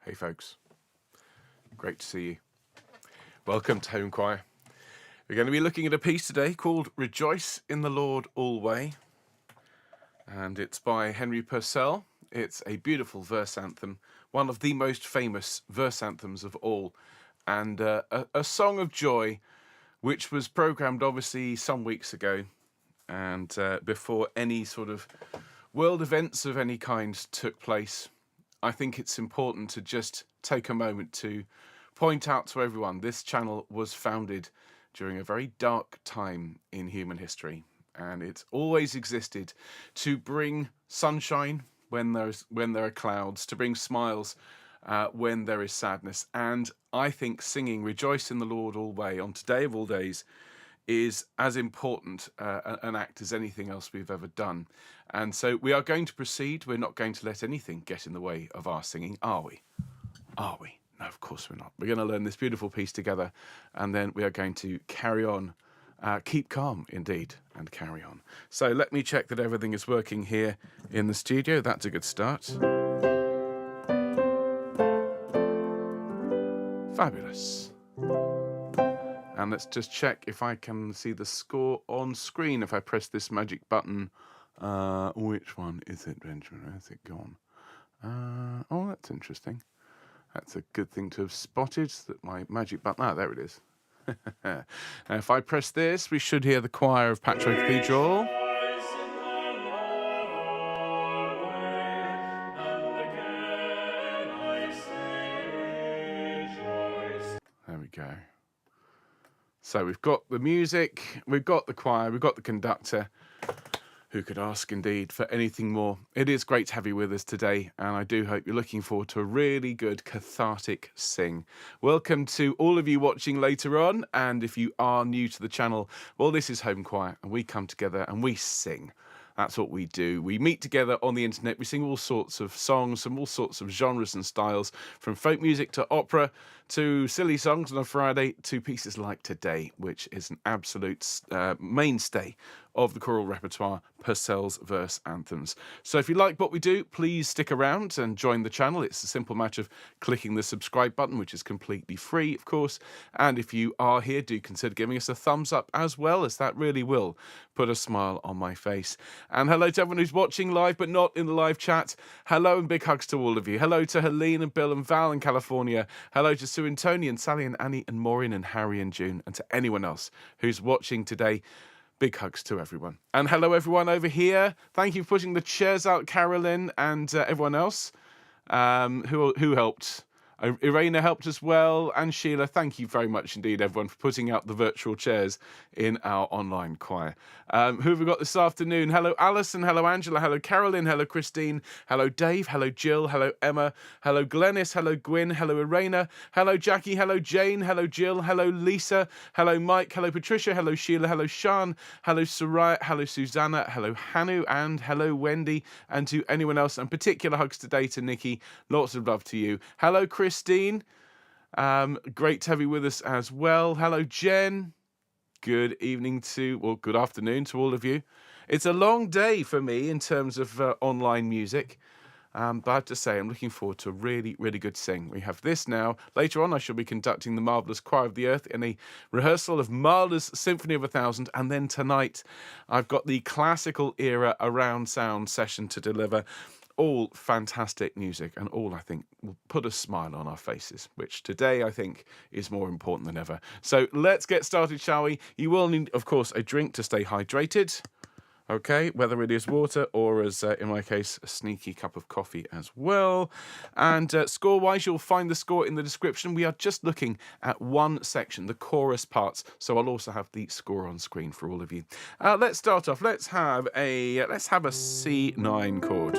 Hey folks, great to see you. Welcome to Home Choir. We're going to be looking at a piece today called Rejoice in the Lord Alway, and it's by Henry Purcell. It's a beautiful verse anthem, one of the most famous verse anthems of all, and a song of joy which was programmed obviously some weeks ago, and before any sort of world events of any kind took place. I think it's important to just take a moment to point out to everyone this channel was founded during a very dark time in human history, and it's always existed to bring sunshine when there are clouds, to bring smiles when there is sadness. And I think singing Rejoice in the Lord Alway on today of all days is as important an act as anything else we've ever done. And so we are going to proceed. We're not going to let anything get in the way of our singing, are we? Are we? No, of course we're not. We're going to learn this beautiful piece together, and then we are going to carry on, keep calm indeed, and carry on. So let me check that everything is working here in the studio. That's a good start. Fabulous. And let's just check if I can see the score on screen if I press this magic button. Which one is it, Benjamin? Where's it gone? Oh, that's interesting. That's a good thing to have spotted, that my magic button... Ah, there it is. Now, if I press this, we should hear the choir of Patro Cathedral. There we go. So we've got the music, we've got the choir, we've got the conductor. Who could ask indeed for anything more? It is great to have you with us today, and I do hope you're looking forward to a really good cathartic sing. Welcome to all of you watching later on, and if you are new to the channel, well, this is Home Choir, and we come together and we sing. That's what we do. We meet together on the internet. We sing all sorts of songs from all sorts of genres and styles, from folk music to opera to silly songs on a Friday to pieces like today, which is an absolute mainstay of the choral repertoire, Purcell's verse anthems. So if you like what we do, please stick around and join the channel. It's a simple matter of clicking the subscribe button, which is completely free, of course. And if you are here, do consider giving us a thumbs up as well, as that really will put a smile on my face. And hello to everyone who's watching live but not in the live chat. Hello and big hugs to all of you. Hello to Helene and Bill and Val in California. Hello to Sue and Tony and Sally and Annie and Maureen and Harry and June, and to anyone else who's watching today. Big hugs to everyone. And hello everyone over here. Thank you for putting the chairs out, Carolyn, and everyone else who helped. Irena helped as well, and Sheila. Thank you very much indeed, everyone, for putting out the virtual chairs in our online choir. Who have we got this afternoon? Hello, Alison. Hello, Angela. Hello, Carolyn. Hello, Christine. Hello, Dave. Hello, Jill. Hello, Emma. Hello, Glennis. Hello, Gwyn. Hello, Irena. Hello, Jackie. Hello, Jane. Hello, Jill. Hello, Lisa. Hello, Mike. Hello, Patricia. Hello, Sheila. Hello, Sean. Hello, Soraya. Hello, Susanna. Hello, Hanu. And hello, Wendy. And to anyone else, and particular hugs today to Nikki. Lots of love to you. Hello, Christine. Great to have you with us as well. Hello, Jen. Good evening good afternoon to all of you. It's a long day for me in terms of online music. But I have to say, I'm looking forward to a really, really good sing. We have this now. Later on, I shall be conducting the Marvellous Choir of the Earth in a rehearsal of Mahler's Symphony of 1000. And then tonight, I've got the classical era around sound session to deliver. All fantastic music, and all, I think, will put a smile on our faces, which today I think is more important than ever. So let's get started, shall we? You will need, of course, a drink to stay hydrated. Okay, whether it is water or, as in my case, a sneaky cup of coffee as well. And score-wise, you'll find the score in the description. We are just looking at one section, the chorus parts. So I'll also have the score on screen for all of you. Let's start off. Let's have a C9 chord.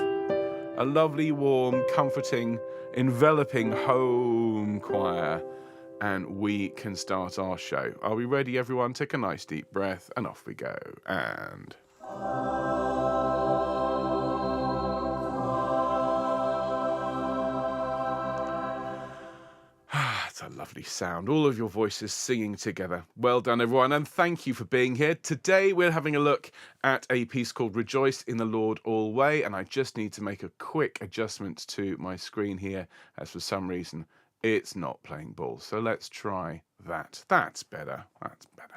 A lovely, warm, comforting, enveloping home choir, and we can start our show. Are we ready, everyone? Take a nice deep breath, and off we go. And... it's a lovely sound. All of your voices singing together. Well done, everyone, and thank you for being here. Today, we're having a look at a piece called Rejoice in the Lord Alway, and I just need to make a quick adjustment to my screen here, as for some reason, it's not playing ball. So let's try that. That's better. That's better.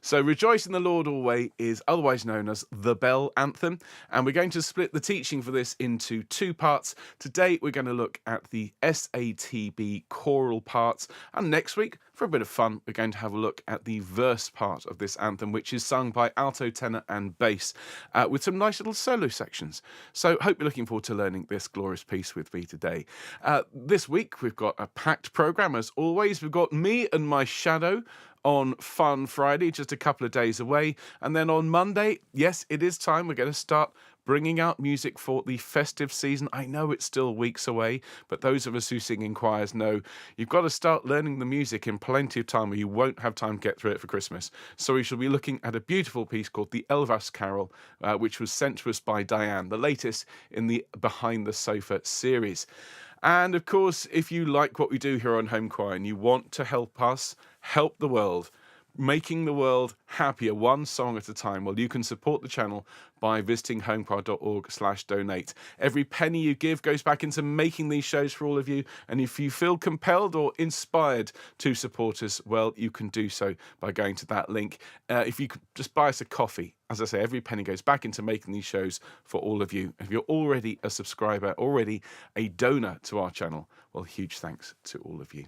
So Rejoice in the Lord Alway is otherwise known as the Bell Anthem, and we're going to split the teaching for this into two parts. Today we're going to look at the SATB choral parts, and next week, for a bit of fun, we're going to have a look at the verse part of this anthem, which is sung by alto, tenor and bass, with some nice little solo sections. So hope you're looking forward to learning this glorious piece with me today. This week we've got a packed programme as always. We've got me and my shadow on Fun Friday, just a couple of days away. And then on Monday, yes, it is time. We're going to start bringing out music for the festive season. I know it's still weeks away, but those of us who sing in choirs know you've got to start learning the music in plenty of time, or you won't have time to get through it for Christmas. So we shall be looking at a beautiful piece called the Elvas Carol, which was sent to us by Diane, the latest in the Behind the Sofa series. And of course, if you like what we do here on Home Choir and you want to help us help the world, making the world happier one song at a time, well, you can support the channel by visiting homechoir.org/donate. Every penny you give goes back into making these shows for all of you. And if you feel compelled or inspired to support us, well, you can do so by going to that link. If you could just buy us a coffee, as I say, every penny goes back into making these shows for all of you. If you're already a subscriber, already a donor to our channel, well, huge thanks to all of you.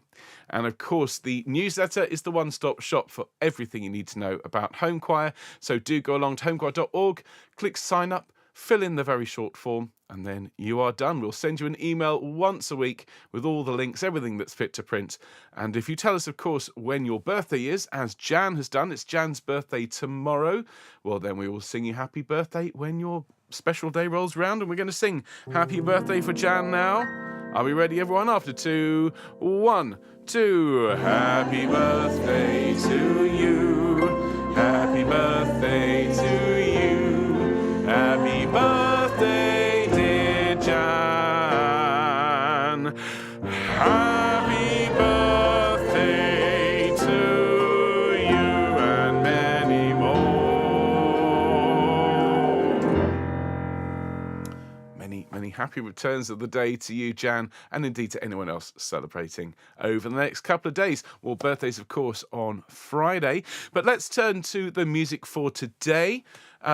And of course, the newsletter is the one-stop shop for everything you need to know about Home Choir. So do go along to homechoir.org, click sign up, fill in the very short form, and then you are done. We'll send you an email once a week with all the links, everything that's fit to print. And if you tell us, of course, when your birthday is, as Jan has done, it's Jan's birthday tomorrow, well, then we will sing you happy birthday when your special day rolls round, and we're going to sing happy birthday for Jan now. Are we ready, everyone? After 2, 1, 2. Happy birthday to you. Happy birthday to you. Happy birthday, dear Jan. Happy birthday to you and many more. Many happy returns of the day to you, Jan, and indeed to anyone else celebrating over the next couple of days. Well, birthdays, of course, on Friday. But let's turn to the music for today.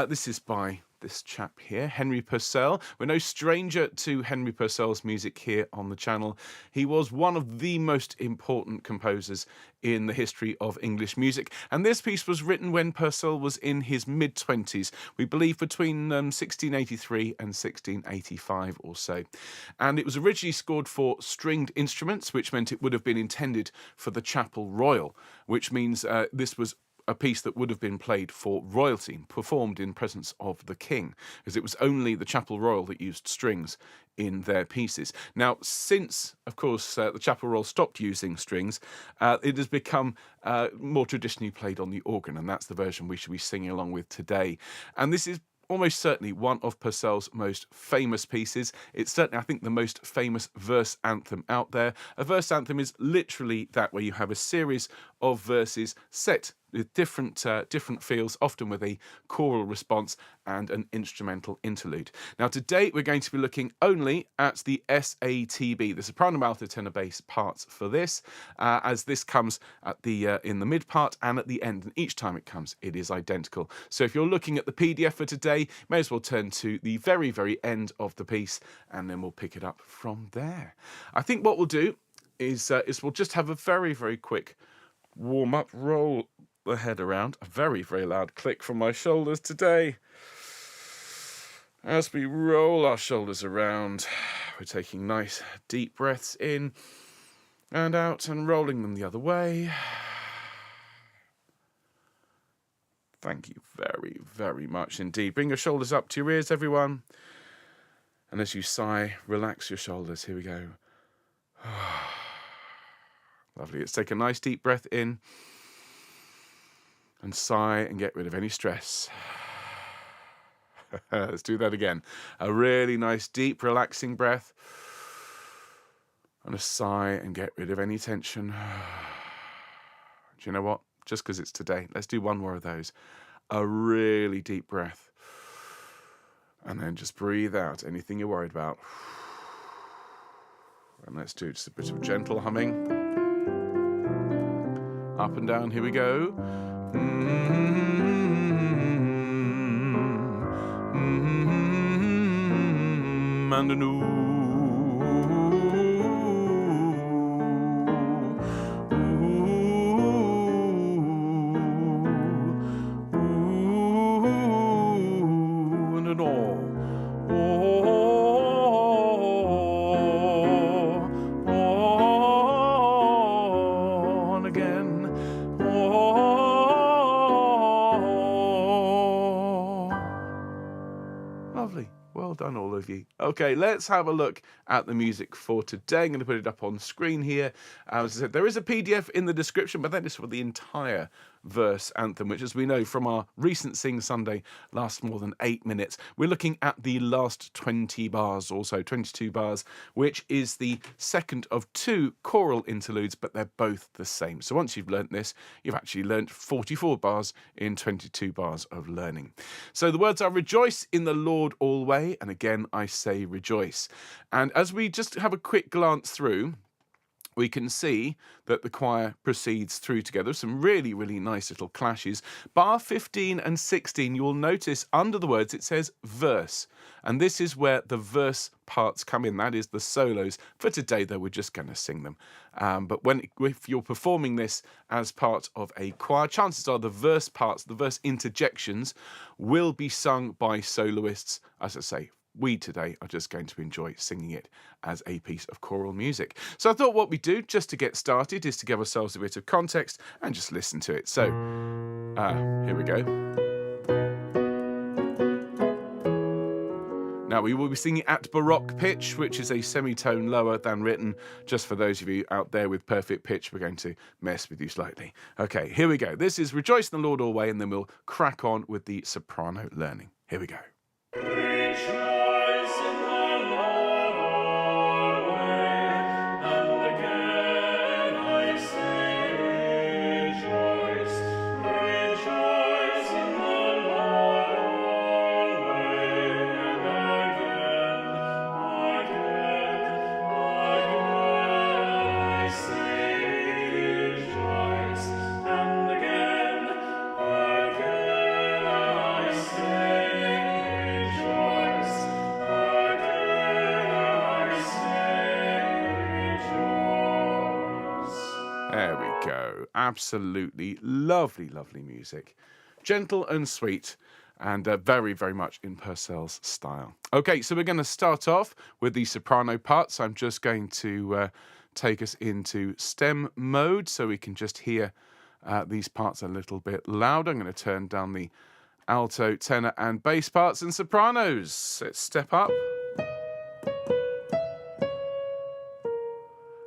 This is by this chap here, Henry Purcell. We're no stranger to Henry Purcell's music here on the channel. He was one of the most important composers in the history of English music. And this piece was written when Purcell was in his mid-20s, we believe between 1683 and 1685 or so. And it was originally scored for stringed instruments, which meant it would have been intended for the Chapel Royal, which means this was a piece that would have been played for royalty, performed in presence of the king, as it was only the Chapel Royal that used strings in their pieces. Now, since, of course, the Chapel Royal stopped using strings, it has become more traditionally played on the organ, and that's the version we should be singing along with today. And this is almost certainly one of Purcell's most famous pieces. It's certainly, I think, the most famous verse anthem out there. A verse anthem is literally that, where you have a series of verses set with different feels, often with a choral response and an instrumental interlude. Now, today we're going to be looking only at the SATB, the soprano, alto, tenor, bass parts for this, as this comes at the in the mid part and at the end, and each time it comes, it is identical. So if you're looking at the PDF for today, you may as well turn to the very, very end of the piece, and then we'll pick it up from there. I think what we'll do is we'll just have a very, very quick warm-up, roll the head around. A very, very loud click from my shoulders today. As we roll our shoulders around, we're taking nice deep breaths in and out and rolling them the other way. Thank you very, very much indeed. Bring your shoulders up to your ears, everyone. And as you sigh, relax your shoulders. Here we go. Lovely. Let's take a nice deep breath in and sigh and get rid of any stress. Let's do that again. A really nice, deep, relaxing breath. And a sigh and get rid of any tension. Do you know what? Just because it's today, let's do one more of those. A really deep breath. And then just breathe out anything you're worried about. And let's do just a bit of gentle humming. Up and down, here we go. And an ooh. Well done, all of you. Okay, let's have a look at the music for today. I'm going to put it up on screen here. As I said, there is a PDF in the description, but that is for the entire verse anthem, which, as we know from our recent Sing Sunday, lasts more than 8 minutes. We're looking at the last 20 bars, also 22 bars, which is the second of 2 choral interludes, but they're both the same. So once you've learnt this, you've actually learnt 44 bars in 22 bars of learning. So the words are rejoice in the Lord alway, and again I say rejoice. And as we just have a quick glance through, we can see that the choir proceeds through together. Some really, really nice little clashes. Bar 15 and 16, you will notice under the words it says verse. And this is where the verse parts come in. That is the solos. For today, though, we're just going to sing them. But if you're performing this as part of a choir, chances are the verse parts, the verse interjections, will be sung by soloists, as I say. We today are just going to enjoy singing it as a piece of choral music. So I thought what we do, just to get started, is to give ourselves a bit of context and just listen to it. So, here we go. Now, we will be singing at baroque pitch, which is a semitone lower than written. Just for those of you out there with perfect pitch, we're going to mess with you slightly. Okay, here we go. This is Rejoice in the Lord Alway, and then we'll crack on with the soprano learning. Here we go. There we go. Absolutely lovely, lovely music. Gentle and sweet, and very, very much in Purcell's style. Okay, so we're going to start off with the soprano parts. I'm just going to take us into stem mode so we can just hear these parts a little bit louder. I'm going to turn down the alto, tenor, and bass parts and sopranos. Let's step up.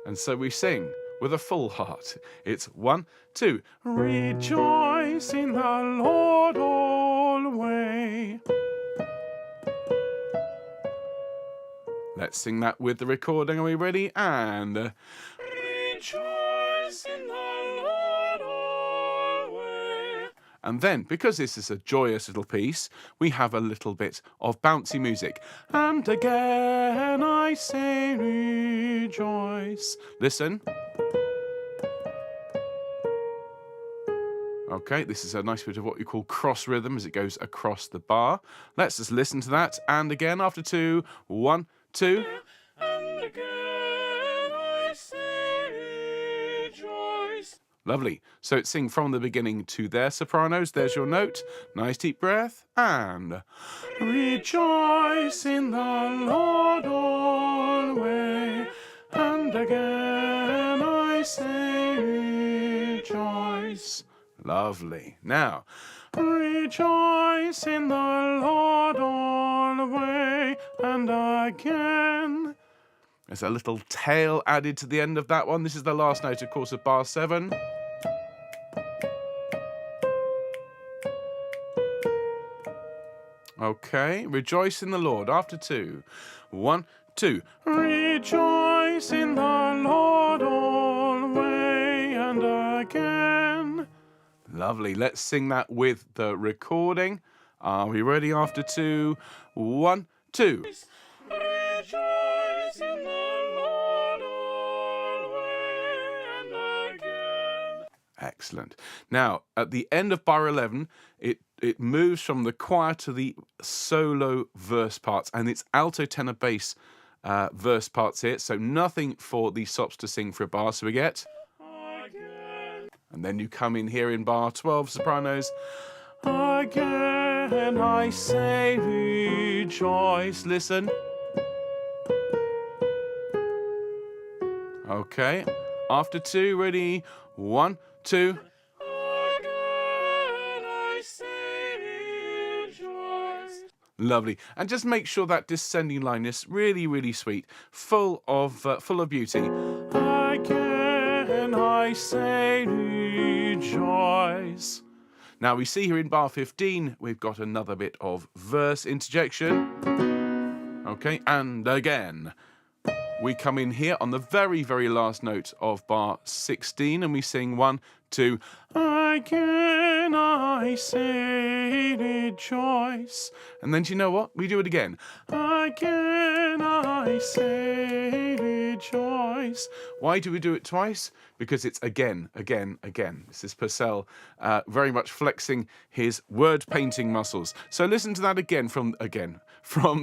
And so we sing with a full heart. It's 1, 2. Rejoice in the Lord alway. Let's sing that with the recording. Are we ready? And rejoice in the Lord alway. And then, because this is a joyous little piece, we have a little bit of bouncy music. And again I say rejoice. Listen. Okay, this is a nice bit of what you call cross rhythm as it goes across the bar. Let's just listen to that. And again after 2. 1, 2. And again I say rejoice. Lovely. So it's sing from the beginning to there, sopranos. There's your note. Nice deep breath. And rejoice in the Lord alway. And again I say rejoice. Lovely. Now, rejoice in the Lord alway, and again. There's a little tail added to the end of that one. This is the last note, of course, of bar 7. Okay, rejoice in the Lord after 2. 1, 2. Rejoice in the Lord alway and again. Lovely. Let's sing that with the recording. Are we ready after 2? 1, 2. Rejoice in the Lord alway and again. Excellent. Now, at the end of bar 11, it moves from the choir to the solo verse parts, and it's alto, tenor, bass verse parts here, so nothing for the sops to sing for a bar. So we get again. And then you come in here in bar 12, sopranos. Again I say rejoice. Listen. Okay. After 2, ready? 1, 2. Lovely. And just make sure that descending line is really, really sweet, full of beauty. Again I say rejoice. Now we see here in bar 15, we've got another bit of verse interjection. Okay, and again. We come in here on the very, very last note of bar 16, and we sing 1, 2. Again I say rejoice. And then do you know what? We do it again. Again I say rejoice. Why do we do it twice? Because it's again, again, again. This is Purcell very much flexing his word painting muscles. So listen to that again from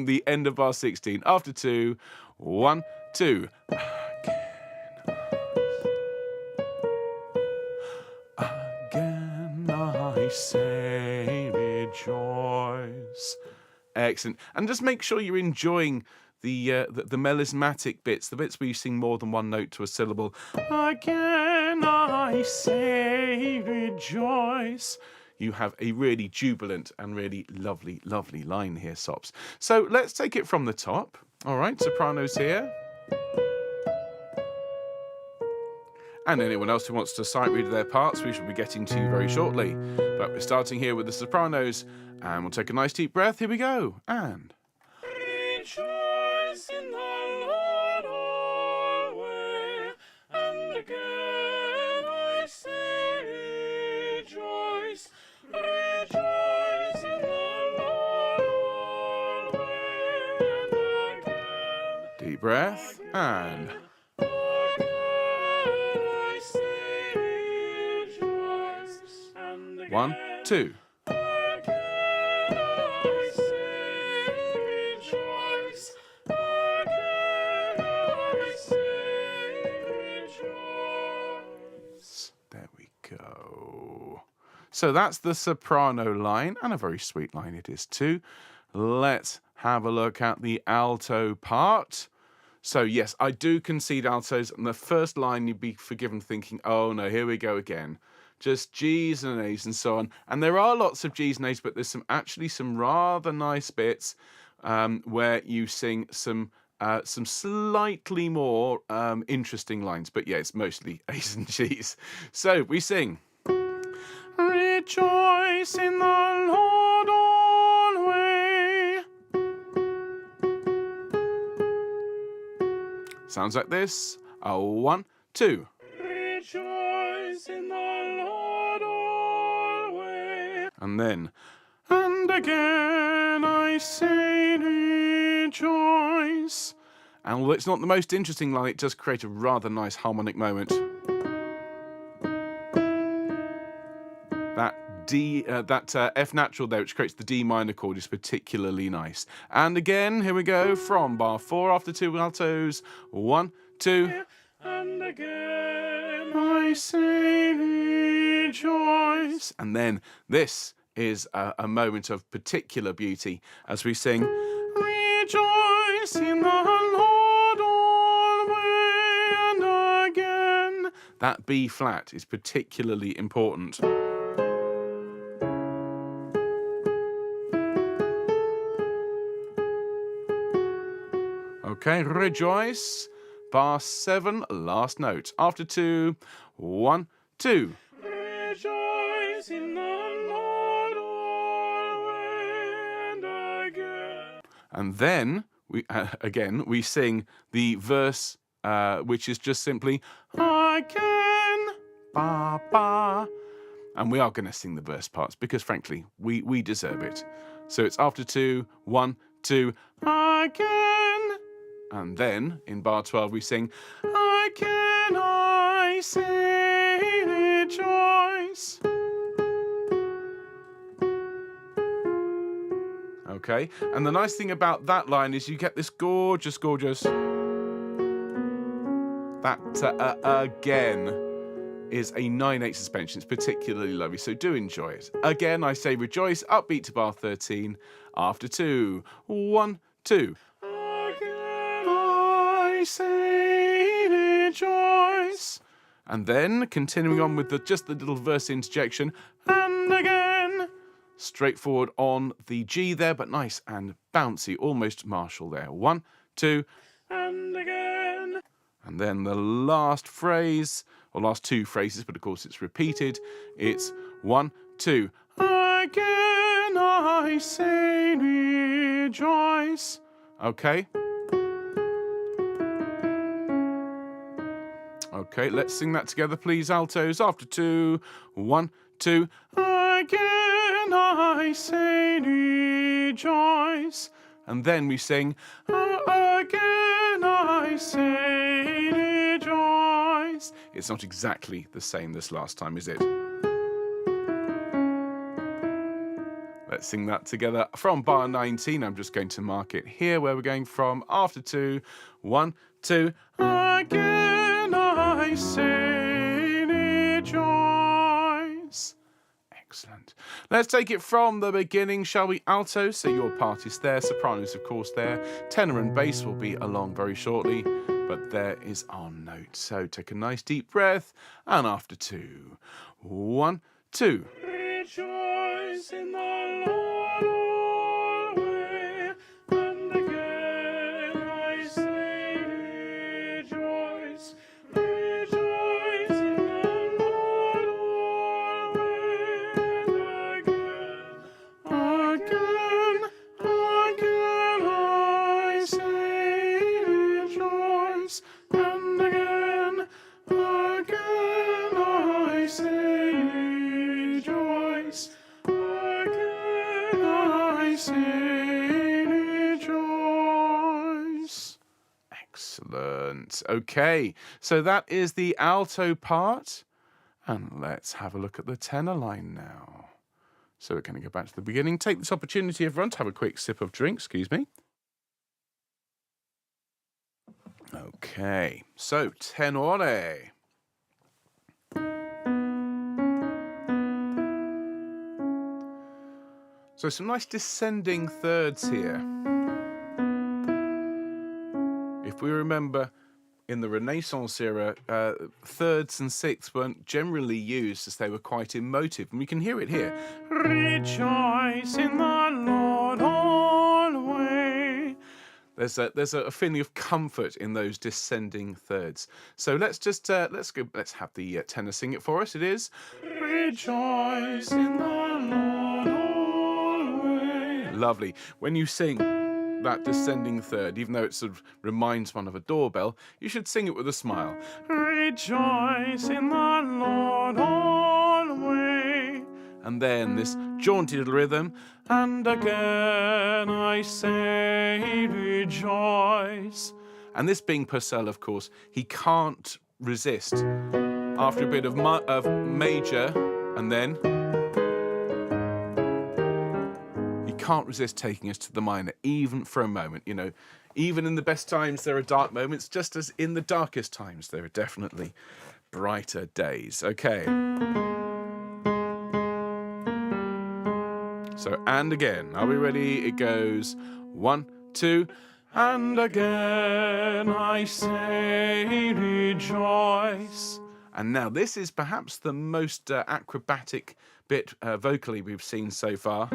the end of bar 16. After 2, 1, 2. Again I say rejoice. Excellent. And just make sure you're enjoying the melismatic bits, the bits where you sing more than one note to a syllable. Again I say rejoice. You have a really jubilant and really lovely, lovely line here, Sops. So let's take it from the top. All right, sopranos here. And anyone else who wants to sight read their parts, we shall be getting to very shortly. But we're starting here with the sopranos, and we'll take a nice deep breath. Here we go. And rejoice in the Lord alway, and again I say rejoice. Rejoice in the Lord alway, and again. Deep breath, and 1, 2. There we go. So that's the soprano line, and a very sweet line it is too. Let's have a look at the alto part. So yes, I do concede altos, and the first line you'd be forgiven thinking, oh no, here we go again. Just G's and A's and so on. And there are lots of G's and A's, but there's actually some rather nice bits where you sing some slightly more interesting lines. But yeah, it's mostly A's and G's. So we sing. Rejoice in the Lord alway. Sounds like this. 1, 2. Rejoice in the Lord alway. And then, and again I say rejoice. And although it's not the most interesting line, it does create a rather nice harmonic moment. That F natural there, which creates the D minor chord, is particularly nice. And again, here we go from bar 4 after 2 altos. 1, 2. And again I say rejoice. And then this is a moment of particular beauty as we sing rejoice in the Lord alway and again. That B flat is particularly important. Okay, rejoice. Bar 7, last note. After 2, 1, 2. Rejoice in the Lord alway and again. And then we sing the verse, which is just simply I can, ba ba, and we are going to sing the verse parts because, frankly, we deserve it. So it's after 2, 1, 2, I can, and then in bar 12 we sing I can, I say rejoice. Okay, and the nice thing about that line is you get this gorgeous, that again is a 9/8 suspension. It's particularly lovely, so do enjoy it. Again, I say rejoice, upbeat to bar 13, after 2, 1, 2. Again I say rejoice. And then, continuing on with just the little verse interjection, and again. Straightforward on the G there, but nice and bouncy, almost martial there. 1, 2, and again. And then the last phrase, or last 2 phrases, but of course it's repeated. It's 1, 2, again I say rejoice. Okay. Okay, let's sing that together, please, altos. After 2, 1, 2, again I say rejoice. And then we sing, again I say rejoice. It's not exactly the same this last time, is it? Let's sing that together from bar 19. I'm just going to mark it here where we're going from after 2, 1, 2, again I say rejoice. Excellent. Let's take it from the beginning, shall we? Alto, so your part is there. Sopranos, of course, there. Tenor and bass will be along very shortly, but there is our note. So take a nice deep breath, and after 2, 1, 2. Rejoice in the Lord always, and again I say rejoice. Rejoice in the Lord always, again I say rejoice, and again I say rejoice, again I say rejoice. Excellent. Okay, so that is the alto part, and let's have a look at the tenor line now. So we're going to go back to the beginning. Take this opportunity, everyone, to have a quick sip of drink. Excuse me. Okay, so tenore. So some nice descending thirds here. If we remember, in the Renaissance era, thirds and sixths weren't generally used as they were quite emotive, and we can hear it here. Rejoice in the Lord always. There's a feeling of comfort in those descending thirds. So let's just let's have the tenor sing it for us. It is rejoice in the Lord always. Lovely. When you sing that descending third, even though it sort of reminds one of a doorbell, you should sing it with a smile. Rejoice in the Lord always. And then this jaunty little rhythm, and again I say rejoice. And this being Purcell, of course, he can't resist. After a bit of major, and then he can't resist taking us to the minor, even for a moment. You know, even in the best times there are dark moments, just as in the darkest times there are definitely brighter days. Okay. So, and again, are we ready? It goes 1, 2, and again I say rejoice. And now this is perhaps the most acrobatic bit vocally we've seen so far.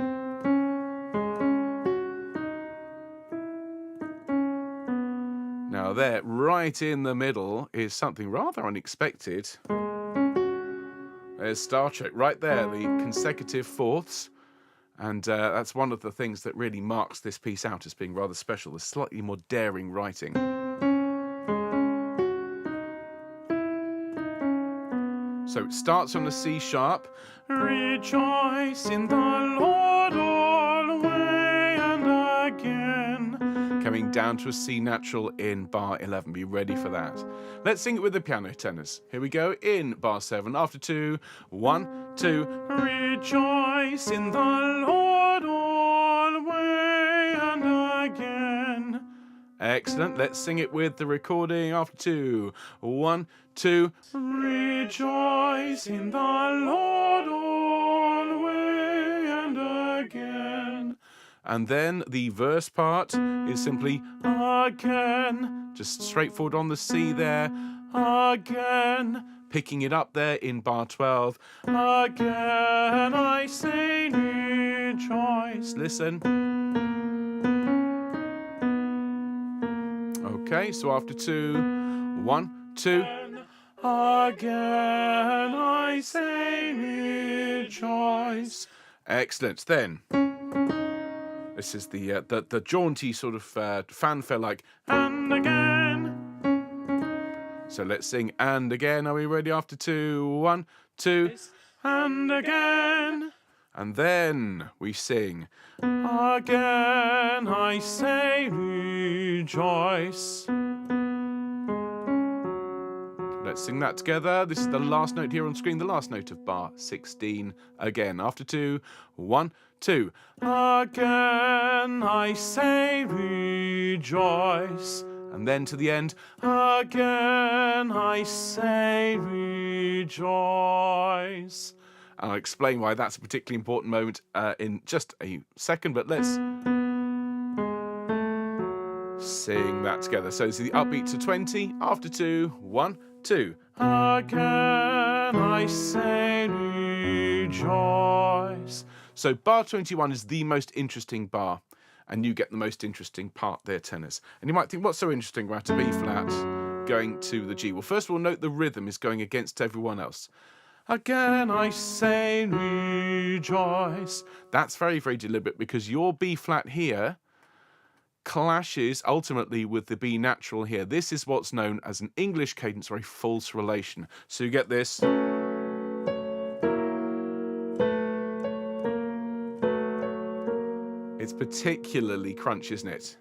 Now there, right in the middle, is something rather unexpected. There's Star Trek right there, the consecutive fourths. And that's one of the things that really marks this piece out as being rather special, the slightly more daring writing. So it starts on the C sharp. Rejoice in the Lord alway and again. Coming down to a C natural in bar 11. Be ready for that. Let's sing it with the piano tenors. Here we go in bar 7. After 2, 1, 2. Rejoice in the Lord alway and again. Excellent. Let's sing it with the recording after 2. 1, 2. Rejoice in the Lord alway and again. And then the verse part is simply again. Just straightforward on the C there. Again. Picking it up there in bar 12. Again I say rejoice. Listen. Okay, so after 2, 1, 2. Again I say rejoice. Excellent. Then this is the jaunty sort of fanfare, like and again. So let's sing and again. Are we ready? After 2, 1, 2, and again. And then we sing again I say rejoice. Let's sing that together. This is the last note here on screen, the last note of bar 16. Again, after 2, 1, 2. Again I say rejoice. And then to the end, again I say rejoice. I'll explain why that's a particularly important moment in just a second, but let's sing that together. So it's the upbeat to 20, after 2, 1, 2. Again I say rejoice. So bar 21 is the most interesting bar, and you get the most interesting part there, tenors. And you might think, what's so interesting about a B flat going to the G? Well, first of all, note the rhythm is going against everyone else. Again I say rejoice. That's very, very deliberate, because your B flat here clashes ultimately with the B natural here. This is what's known as an English cadence or a false relation. So you get this. It's particularly crunchy, isn't it?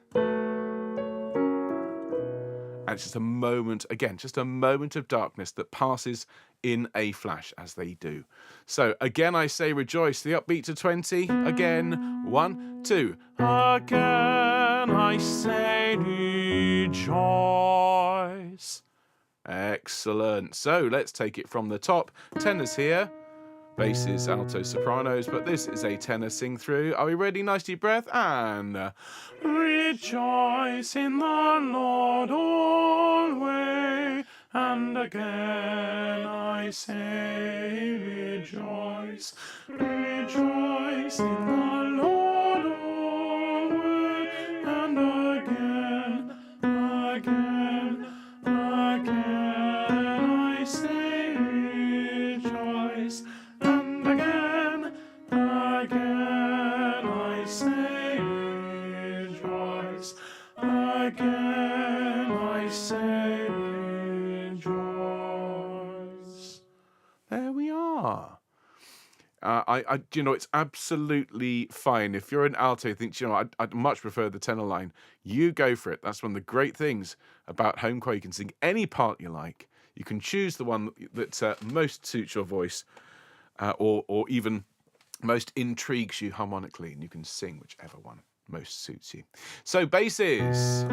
And it's just a moment, again, just a moment of darkness that passes in a flash, as they do. So again I say rejoice, the upbeat to 20. Again, 1, 2. Again I say rejoice. Excellent. So let's take it from the top. Tenors here, basses, altos, sopranos, but this is a tenor sing through. Are we ready? Nice deep breath, and rejoice in the Lord alway, and again I say rejoice. Rejoice in the Lord alway, and again I say rejoice. And again I say rejoice. Again I say rejoice. There we are. You know, it's absolutely fine. If you're an alto who thinks, you know, I'd much prefer the tenor line, you go for it. That's one of the great things about home choir. You can sing any part you like. You can choose the one that most suits your voice, or even most intrigues you harmonically, and you can sing whichever one most suits you. So basses.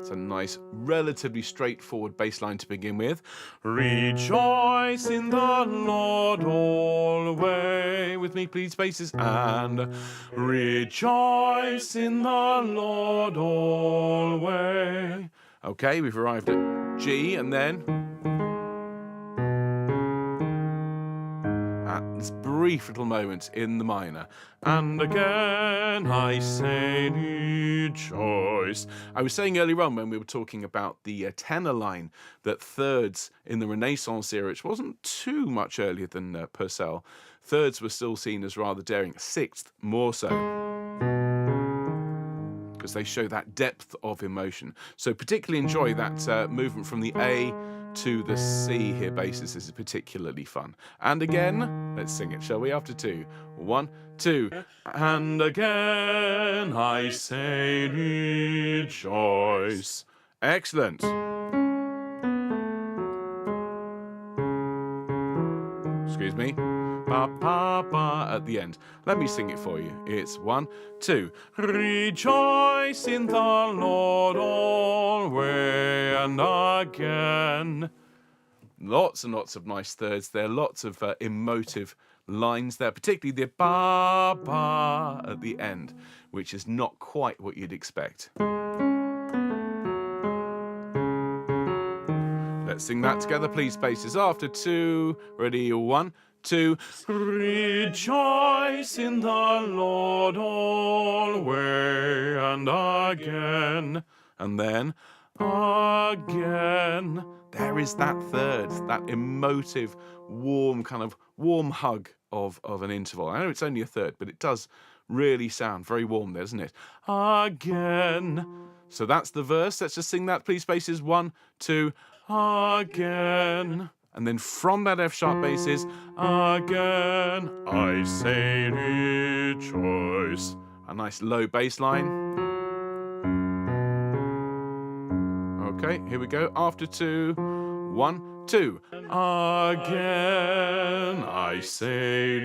It's a nice, relatively straightforward bass line to begin with. Rejoice in the Lord alway. With me, please, basses. And rejoice in the Lord alway. Okay, we've arrived at G, and then this brief little moment in the minor. And again I say rejoice. I was saying earlier on when we were talking about the tenor line that thirds in the Renaissance era, which wasn't too much earlier than Purcell, thirds were still seen as rather daring, sixth more so, because they show that depth of emotion. So particularly enjoy that movement from the A to the C here basses. This is particularly fun. And again, let's sing it, shall we? After two. 1, 2. And again I say rejoice. Excellent. Excuse me. Ba, ba, ba at the end. Let me sing it for you. It's 1, 2. Rejoice in the Lord alway and again. Lots and lots of nice thirds there. Lots of emotive lines there, particularly the ba, ba at the end, which is not quite what you'd expect. Let's sing that together, please, basses. After 2. Ready? 1, 2. Rejoice in the Lord alway and again. And then again. There is that third, that emotive, warm, kind of warm hug of an interval. I know it's only a third, but it does really sound very warm there, doesn't it? Again. So that's the verse. Let's just sing that, please, basses. 1, 2. Again. And then from that F sharp basses, again I say rejoice. A nice low bass line. Okay, here we go. After 2. 1, 2. Again I say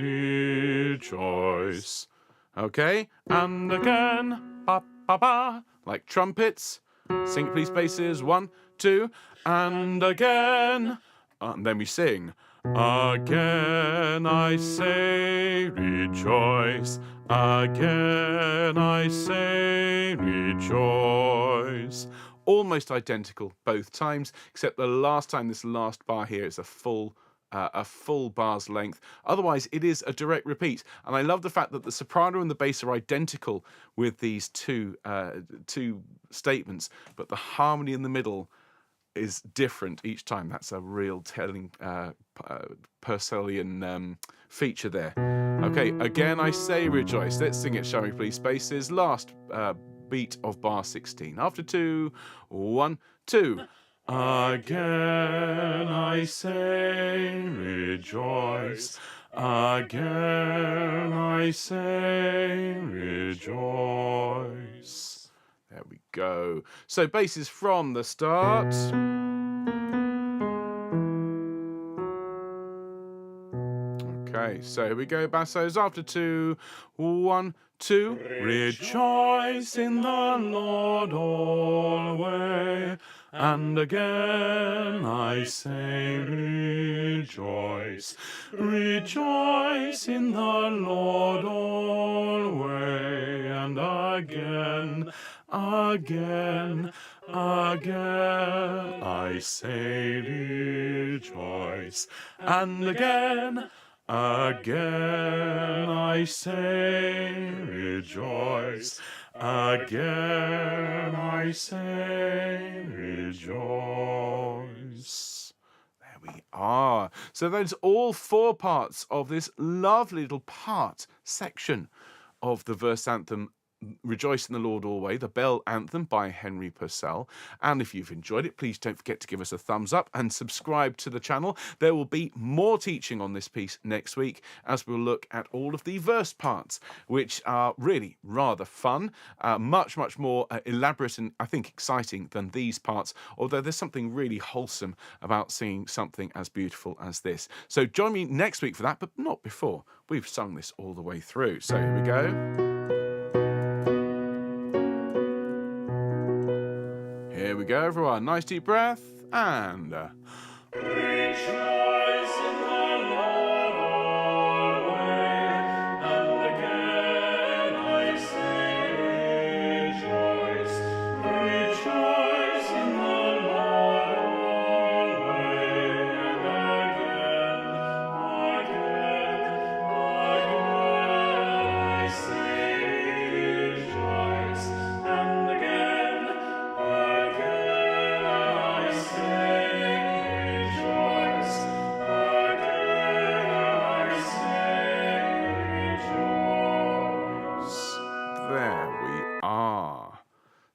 rejoice. Okay, and again, ba ba ba, like trumpets. Sing it, please, basses. 1, 2. And again. And then we sing, again I say rejoice, again I say rejoice. Almost identical both times, except the last time, this last bar here is a full bar's length. Otherwise, it is a direct repeat. And I love the fact that the soprano and the bass are identical with these two statements, but the harmony in the middle is different each time. That's a real telling Purcellian feature there. Okay, again I say rejoice. Let's sing it, shall we, please, basses. Last beat of bar 16. After 2. 1, 2. Again I say rejoice. Again I say rejoice. There we go. So basses from the start. Okay, so here we go, bassos. After 2. 1, 2. Rejoice in the Lord alway. And again I say rejoice. Rejoice in the Lord alway. And again I say rejoice. And again I say rejoice. Again I say rejoice. There we are. So those all 4 parts of this lovely little part section of the verse anthem, Rejoice in the Lord Alway, the Bell Anthem by Henry Purcell. And if you've enjoyed it, please don't forget to give us a thumbs up and subscribe to the channel. There will be more teaching on this piece next week as we'll look at all of the verse parts, which are really rather fun, much more elaborate and I think exciting than these parts, although there's something really wholesome about singing something as beautiful as this. So join me next week for that, but not before we've sung this all the way through. So here we go. Here we go, everyone. Nice deep breath and... Rejoice in the Lord alway, and again I say rejoice. Rejoice in the Lord alway, and again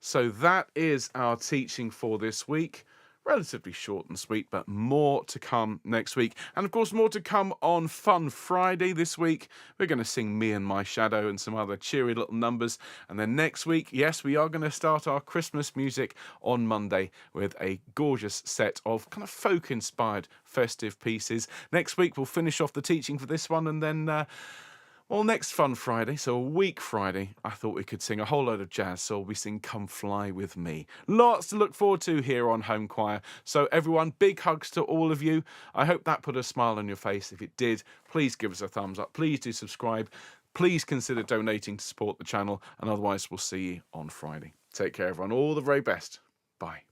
So that is our teaching for this week. Relatively short and sweet, but more to come next week. And of course, more to come on Fun Friday this week. We're going to sing Me and My Shadow and some other cheery little numbers. And then next week, yes, we are going to start our Christmas music on Monday with a gorgeous set of kind of folk-inspired festive pieces. Next week, we'll finish off the teaching for this one, and then well, next Fun Friday, so a week Friday, I thought we could sing a whole load of jazz, so we sing Come Fly With Me. Lots to look forward to here on Home Choir. So everyone, big hugs to all of you. I hope that put a smile on your face. If it did, please give us a thumbs up. Please do subscribe. Please consider donating to support the channel, and otherwise we'll see you on Friday. Take care, everyone. All the very best. Bye.